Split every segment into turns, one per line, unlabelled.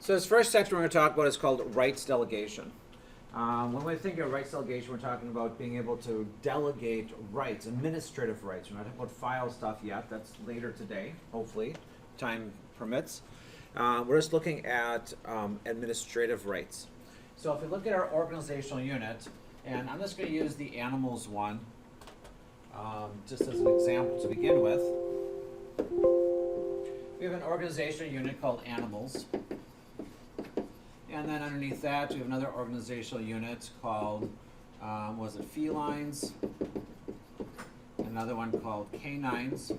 So this first section we're going to talk about is called rights delegation. When we think of rights delegation, we're talking about being able to delegate rights, administrative rights. We're not talking about file stuff yet. That's later today, hopefully, time permits. We're just looking at administrative rights. So if we look at our organizational unit, and I'm just going to use the animals one just as an example to begin with. We have an organizational unit called animals. And then underneath that, we have another organizational unit called, felines? Another one called canines.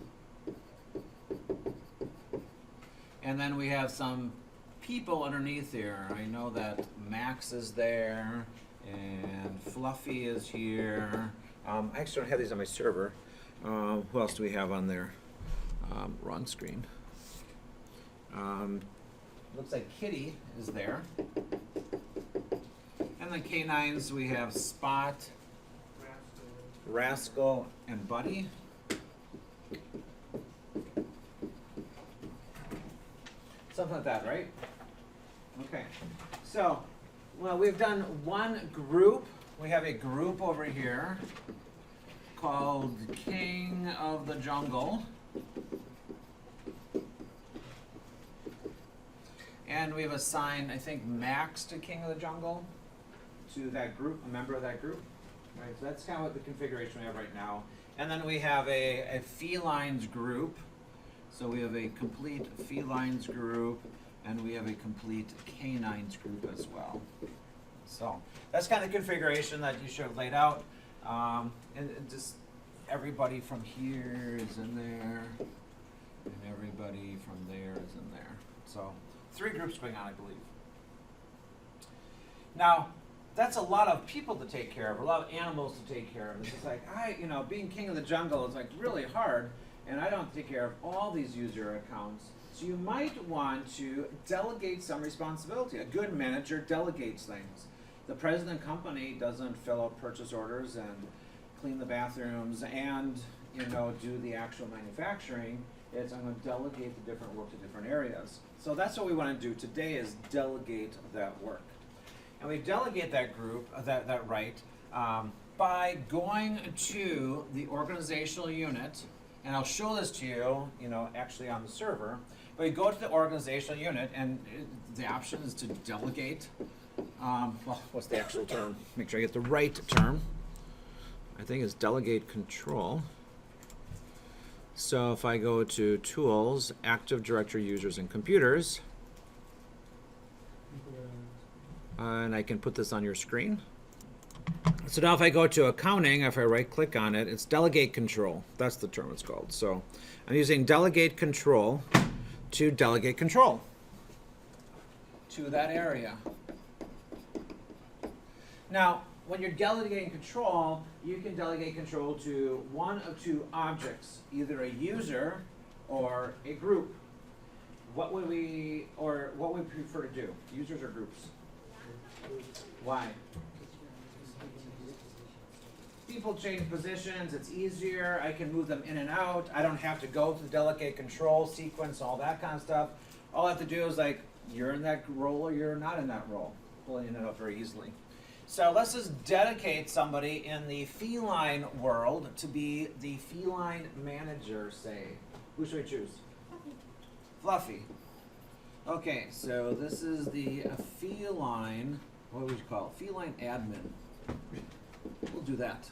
And then we have some people underneath here. I know that Max is there, and Fluffy is here. I actually don't have these on my server. Who else do we have on there? Wrong screen. Looks like Kitty is there. And then canines, we have Spot, Rascal, and Buddy. Something like that, right? Okay. So, well, we've done one group. We have a group over here called King of the Jungle. And we've assigned, I think, Max to King of the Jungle, to that group, a member of that group. Right, so that's kind of what the configuration we have right now. And then we have a felines group. So we have a complete felines group, and we have a complete canines group as well. So that's kind of the configuration that you should have laid out. And just everybody from here is in there, and everybody from there is in there. So 3 groups going on, I believe. Now, that's a lot of people to take care of, a lot of animals to take care of. It's just like, being king of the jungle is like really hard, and I don't take care of all these user accounts. So you might want to delegate some responsibility. A good manager delegates things. The president company doesn't fill out purchase orders and clean the bathrooms and do the actual manufacturing. It's I'm going to delegate the different work to different areas. So that's what we want to do today is delegate that work. And we delegate that group, that right, by going to the organizational unit, and I'll show this to you, actually on the server. But you go to the organizational unit, and the option is to delegate. What's the actual term? Make sure I get the right term. I think it's delegate control. So if I go to Tools, Active Directory Users and Computers, and I can put this on your screen. So now if I go to Accounting, if I right-click on it, it's Delegate Control. That's the term it's called. So I'm using Delegate Control to delegate control to that area. Now, when you're delegating control, you can delegate control to one of 2 objects, either a user or a group. What would we prefer to do, users or groups? Why? People change positions, it's easier, I can move them in and out, I don't have to go to the delegate control sequence, all that kind of stuff. All I have to do is you're in that role or you're not in that role, pulling in and out very easily. So let's just dedicate somebody in the feline world to be the feline manager, say. Who should we choose? Fluffy. Okay, so this is the feline, what would you call it? Feline admin. We'll do that.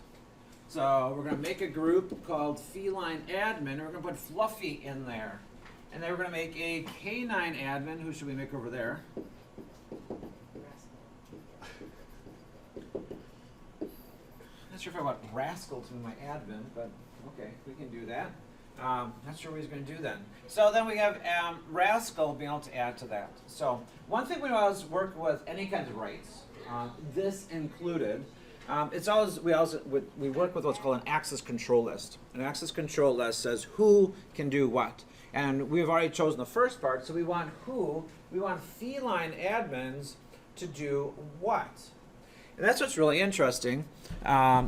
So we're going to make a group called feline admin, and we're going to put Fluffy in there. And then we're going to make a canine admin. Who should we make over there? Not sure if I want Rascal to be my admin, but okay, we can do that. Not sure what he's going to do then. So then we have Rascal being able to add to that. So one thing we always work with any kinds of rights, this included, we work with what's called an access control list. An access control list says who can do what. And we've already chosen the first part, so we want feline admins to do what. And that's what's really interesting.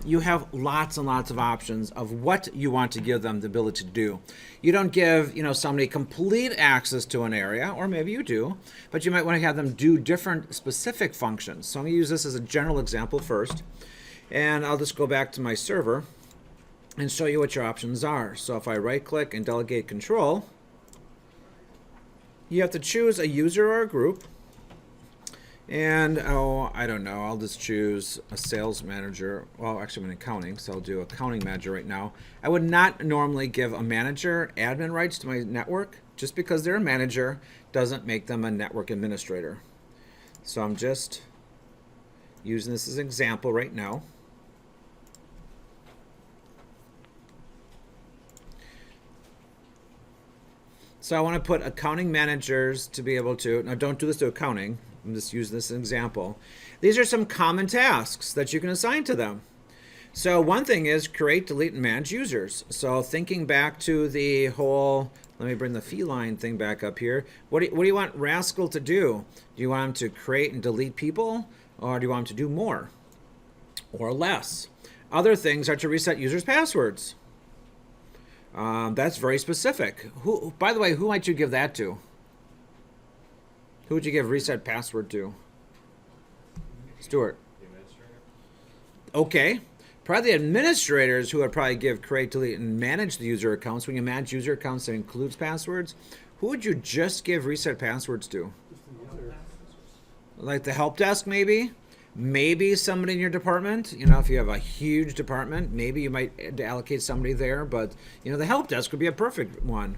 You have lots and lots of options of what you want to give them the ability to do. You don't give, somebody complete access to an area, or maybe you do, but you might want to have them do different specific functions. So I'm going to use this as a general example first, and I'll just go back to my server and show you what your options are. So if I right-click and delegate control, you have to choose a user or a group. And, I don't know, I'll just choose a sales manager. Well, actually, I'm in accounting, so I'll do accounting manager right now. I would not normally give a manager admin rights to my network. Just because they're a manager doesn't make them a network administrator. So I'm just using this as an example right now. So I want to put accounting managers to be able to, now don't do this to accounting, I'm just using this as an example. These are some common tasks that you can assign to them. So one thing is create, delete, and manage users. So thinking back to the whole, let me bring the feline thing back up here. What do you want Rascal to do? Do you want him to create and delete people, or do you want him to do more or less? Other things are to reset users' passwords. That's very specific. Who, by the way, who might you give that to? Who would you give reset password to? Stuart.
The administrator.
Okay. Probably the administrators who would probably give create, delete, and manage the user accounts. When you manage user accounts that includes passwords, who would you just give reset passwords to? Like the help desk, maybe? Maybe somebody in your department. If you have a huge department, maybe you might allocate somebody there. But, the help desk would be a perfect one.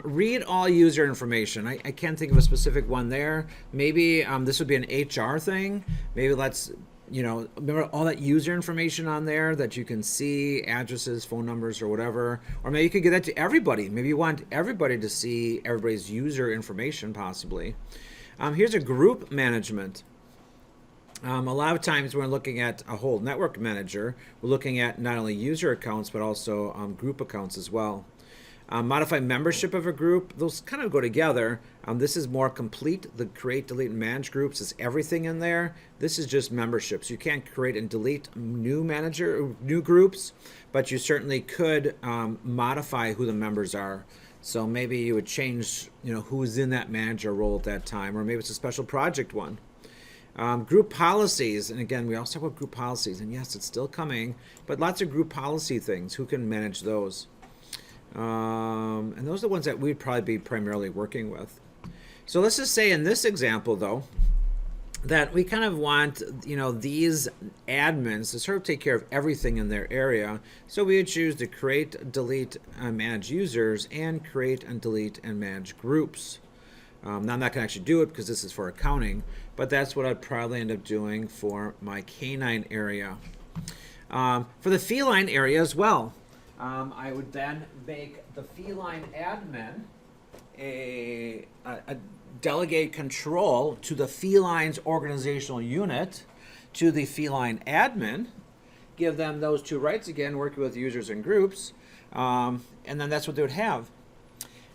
Read all user information. I can't think of a specific one there. Maybe this would be an HR thing. Maybe let's, remember all that user information on there that you can see, addresses, phone numbers, or whatever. Or maybe you could give that to everybody. Maybe you want everybody to see everybody's user information, possibly. Here's a group management. A lot of times when we're looking at a whole network manager, we're looking at not only user accounts, but also group accounts as well. Modify membership of a group. Those kind of go together. This is more complete. The create, delete, and manage groups is everything in there. This is just memberships. You can't create and delete new groups, but you certainly could modify who the members are. So maybe you would change, who's in that manager role at that time, or maybe it's a special project one. Group policies, and again, we also talk about group policies, and yes, it's still coming, but lots of group policy things. Who can manage those? And those are the ones that we'd probably be primarily working with. So let's just say in this example, though, that we kind of want, these admins to sort of take care of everything in their area. So we would choose to create, delete, and manage users, and create and delete and manage groups. Now I'm not going to actually do it because this is for accounting, but that's what I'd probably end up doing for my canine area. For the feline area as well, I would then make the feline admin a delegate control to the feline's organizational unit to the feline admin, give them those two rights again, working with users and groups, and then that's what they would have.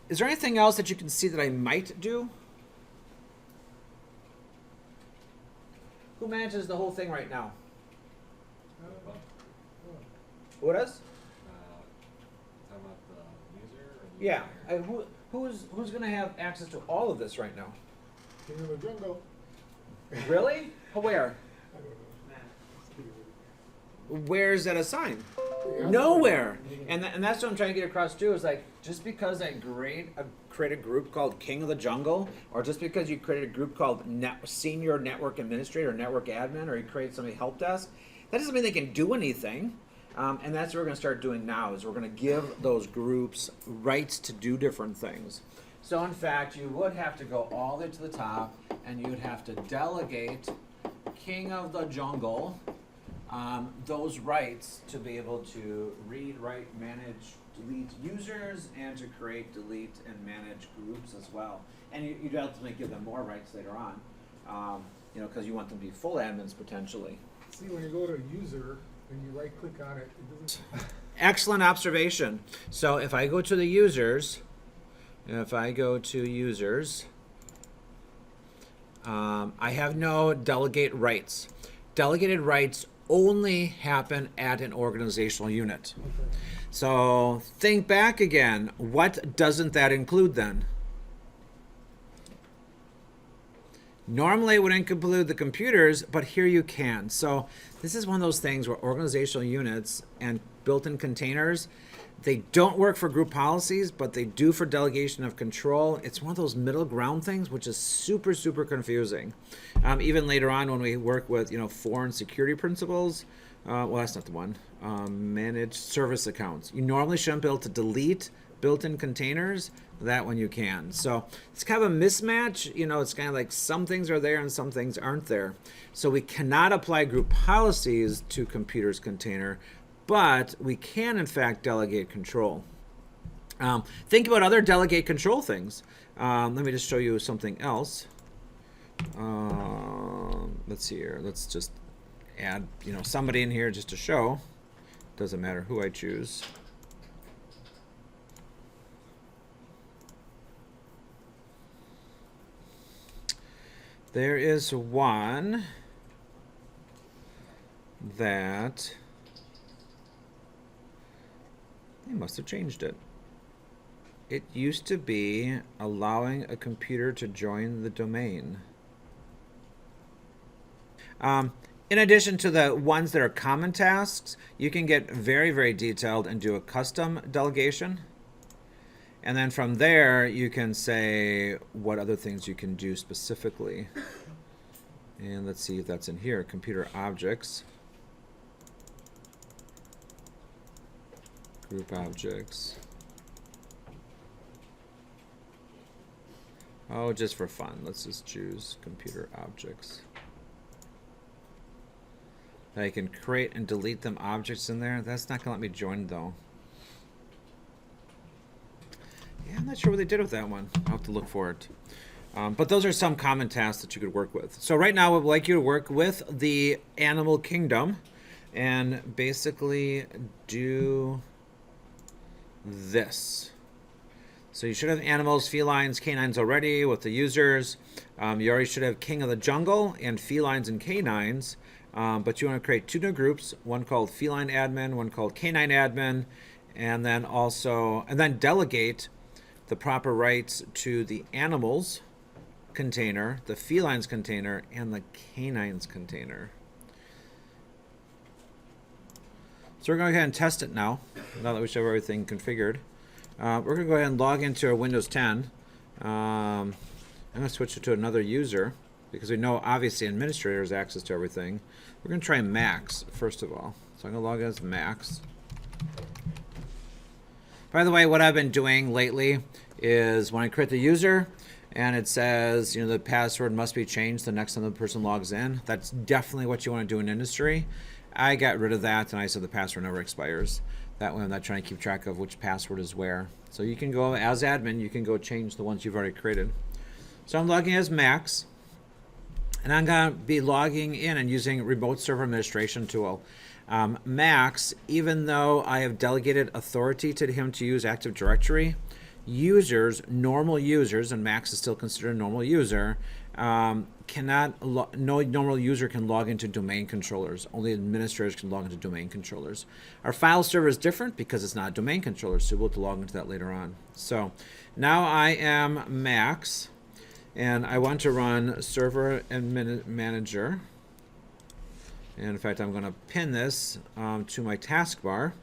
Is there anything else that you can see that I might do? Who manages the whole thing right now? What is?
Talking about the user? Or the
Yeah. Who's going to have access to all of this right now?
King of the jungle.
Really? Where?
I don't know.
Where's that assigned?
Yeah.
Nowhere. And that's what I'm trying to get across too, is like, just because I create a group called King of the Jungle, or just because you created a group called Senior Network Administrator or Network Admin, or you create somebody help desk, that doesn't mean they can do anything. And that's what we're going to start doing now, is we're going to give those groups rights to do different things. So in fact, you would have to go all the way to the top, and you would have to delegate King of the Jungle those rights to be able to read, write, manage, delete users, and to create, delete, and manage groups as well. And you'd ultimately give them more rights later on, because you want them to be full admins potentially.
See, when you go to user and you right click on it, it doesn't.
Excellent observation. So if I go to the users, I have no delegate rights. delegated rights only happen at an organizational unit.
Okay.
So think back again. What doesn't that include then? Normally it wouldn't include the computers, but here you can. So this is one of those things where organizational units and built-in containers, they don't work for group policies, but they do for delegation of control. It's one of those middle ground things, which is super, super confusing. Even later on when we work with, foreign security principles, well, that's not the one. Managed service accounts. You normally shouldn't be able to delete built-in containers. That one you can. So it's kind of a mismatch. It's kind of like some things are there and some things aren't there. So we cannot apply group policies to computers container, but we can in fact delegate control. Think about other delegate control things. Let me just show you something else. Let's see here. Let's just add somebody in here just to show. Doesn't matter who I choose. There is one that they must have changed it. It used to be allowing a computer to join the domain. In addition to the ones that are common tasks, you can get very, very detailed and do a custom delegation. And then from there, you can say what other things you can do specifically. And let's see if that's in here. Computer objects. Group objects. Oh, just for fun. Let's just choose computer objects. I can create and delete them objects in there. That's not going to let me join, though. Yeah, I'm not sure what they did with that one. I'll have to look for it. But those are some common tasks that you could work with. So right now, I would like you to work with the animal kingdom and basically do this. So you should have animals, felines, canines already with the users. You already should have king of the jungle and felines and canines. But you want to create two new groups, one called feline admin, one called canine admin, and then delegate the proper rights to the animals container, the felines container, and the canines container. So we're going to go ahead and test it now that we should have everything configured. We're going to go ahead and log into our Windows 10. I'm going to switch it to another user because we know obviously administrator has access to everything. We're going to try Max first of all. So I'm going to log in as Max. By the way, what I've been doing lately is when I create the user and it says, the password must be changed the next time the person logs in. That's definitely what you want to do in industry. I got rid of that and I said the password never expires. That way I'm not trying to keep track of which password is where. So you can go as admin, you can go change the ones you've already created. So I'm logging as Max. And I'm going to be logging in and using remote server administration tool. Max, even though I have delegated authority to him to use Active Directory, normal users, and Max is still considered a normal user, no normal user can log into domain controllers. Only administrators can log into domain controllers. Our file server is different because it's not a domain controller, so we'll have to log into that later on. So now I am Max. And I want to run server admin manager. And in fact, I'm going to pin this to my taskbar.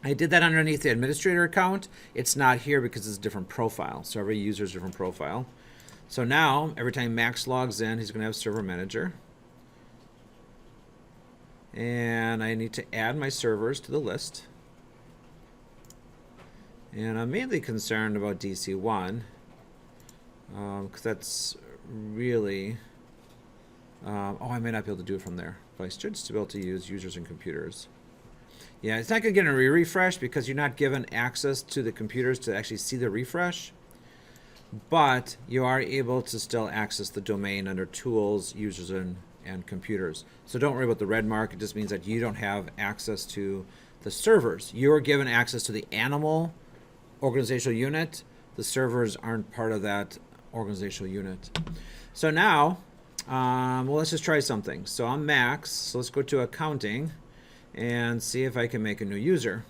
I did that underneath the administrator account. It's not here because it's a different profile. So every user is a different profile. So now, every time Max logs in, he's going to have server manager. And I need to add my servers to the list. And I'm mainly concerned about DC1. Because that's really I may not be able to do it from there, but I should still be able to use users and computers. Yeah, it's not going to get a refresh because you're not given access to the computers to actually see the refresh, but you are able to still access the domain under tools, users, and computers. So don't worry about the red mark. It just means that you don't have access to the servers. You're given access to the animal organizational unit. The servers aren't part of that organizational unit. So now Well, let's just try something. So I'm Max. So let's go to accounting and see if I can make a new user.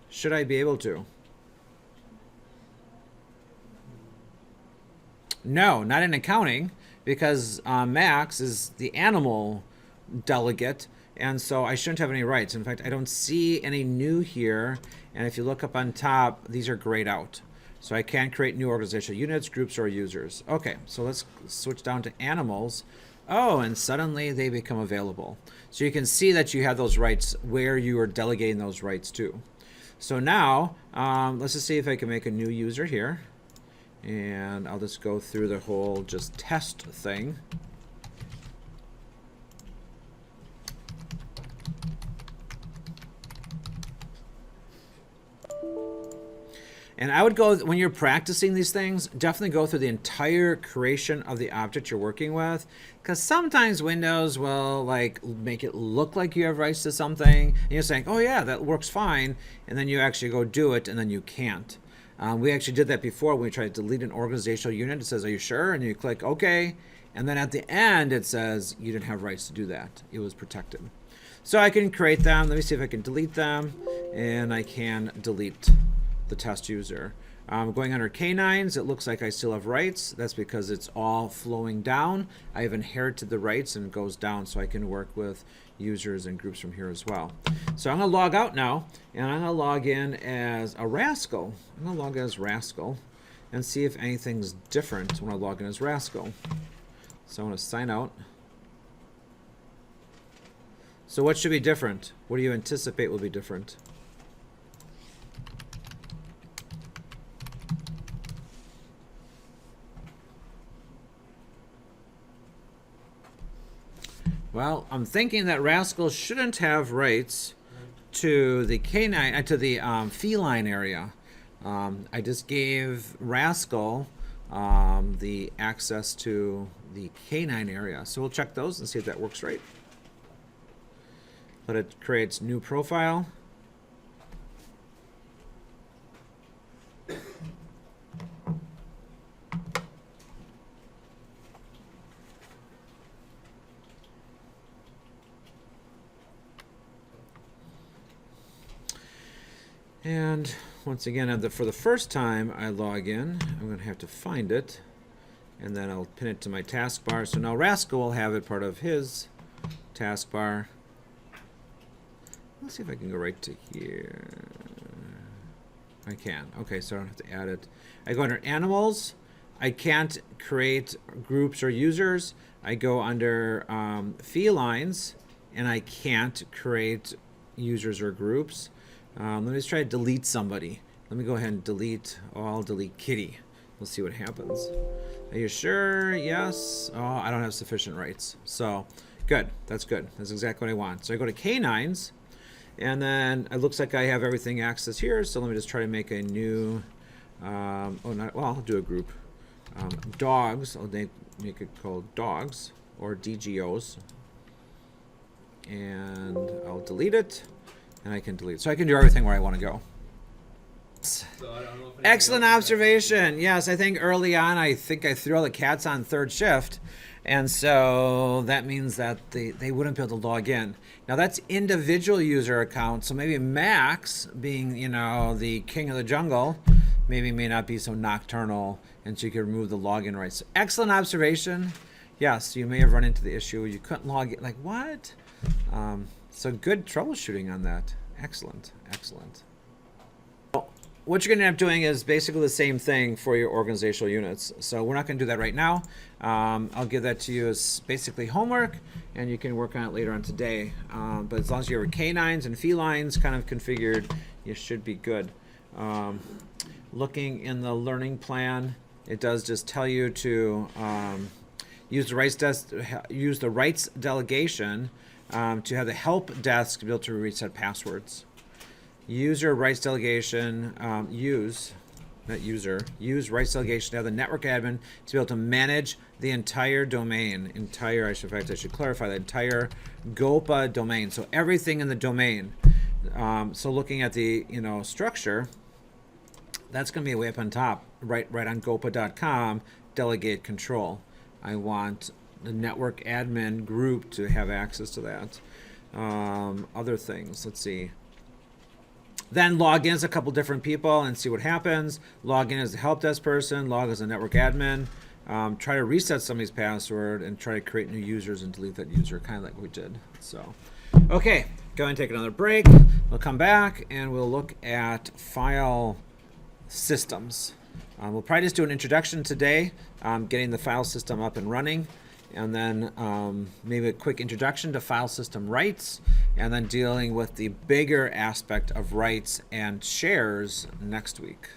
Should I be able to? No, not in accounting, because Max is the animal delegate, and so I shouldn't have any rights. In fact, I don't see any new here, and if you look up on top, these are grayed out. So I can't create new organizational units, groups, or users. Okay, so let's switch down to animals. Oh, and suddenly they become available. So you can see that you have those rights where you are delegating those rights to. So now, let's just see if I can make a new user here. And I'll just go through the whole just test thing. And I would go, when you're practicing these things, definitely go through the entire creation of the object you're working with, because sometimes Windows will like make it look like you have rights to something, and you're saying, oh yeah, that works fine, and then you actually go do it, and then you can't. We actually did that before when we tried to delete an organizational unit. It says, are you sure? And you click OK, and then at the end it says you didn't have rights to do that. It was protected. So I can create them. Let me see if I can delete them, and I can delete the test user. Going under canines, it looks like I still have rights. That's because it's all flowing down. I have inherited the rights and it goes down, so I can work with users and groups from here as well. So I'm going to log out now, and I'm going to log in as a Rascal. I'm going to log in as Rascal and see if anything's different when I log in as Rascal. So I'm going to sign out. So what should be different? What do you anticipate will be different? Well, I'm thinking that Rascal shouldn't have rights to the canine, to the feline area. I just gave Rascal the access to the canine area. So we'll check those and see if that works right. But it creates new profile. And once again, for the first time I log in, I'm going to have to find it, and then I'll pin it to my taskbar. So now Rascal will have it part of his taskbar. Let's see if I can go right to here. I can. Okay, so I don't have to add it. I go under Animals. I can't create groups or users. I go under Felines, and I can't create users or groups. Let me just try to delete somebody. Let me go ahead and delete. Oh, I'll delete Kitty. We'll see what happens. Are you sure? Yes. Oh, I don't have sufficient rights. So, good. That's good. That's exactly what I want. So I go to Canines, and then it looks like I have everything accessed here. So let me just try to make a new. I'll do a group. Dogs. I'll make it called Dogs or DGOs, and I'll delete it. And I can delete. So I can do everything where I want to go.
So I don't know if
Excellent observation. Yes, I think early on, I threw all the cats on third shift. And so that means that they wouldn't be able to log in. Now that's individual user accounts. So maybe Max, being, the king of the jungle, maybe may not be so nocturnal, and so you could remove the login rights. Excellent observation. Yes, you may have run into the issue. You couldn't log in. Like, what? So good troubleshooting on that. Excellent, excellent. Well, what you're going to end up doing is basically the same thing for your organizational units. So we're not going to do that right now. I'll give that to you as basically homework, and you can work on it later on today. But as long as you have canines and felines kind of configured, you should be good. Looking in the learning plan, it does just tell you to use the rights delegation to have the help desk be able to reset passwords. User rights delegation, use rights delegation to have the network admin to be able to manage the entire domain, I should clarify the entire GOPA domain. So everything in the domain. So looking at the structure, that's going to be way up on top, right on GOPA.com, delegate control. I want the network admin group to have access to that. Other things, let's see. Then log in as a couple different people and see what happens. Log in as a help desk person, log as a network admin. Try to reset somebody's password and try to create new users and delete that user, kind of like we did. So, okay, go and take another break. We'll come back and we'll look at file systems. We'll probably just do an introduction today, getting the file system up and running, and then maybe a quick introduction to file system rights, and then dealing with the bigger aspect of rights and shares next week.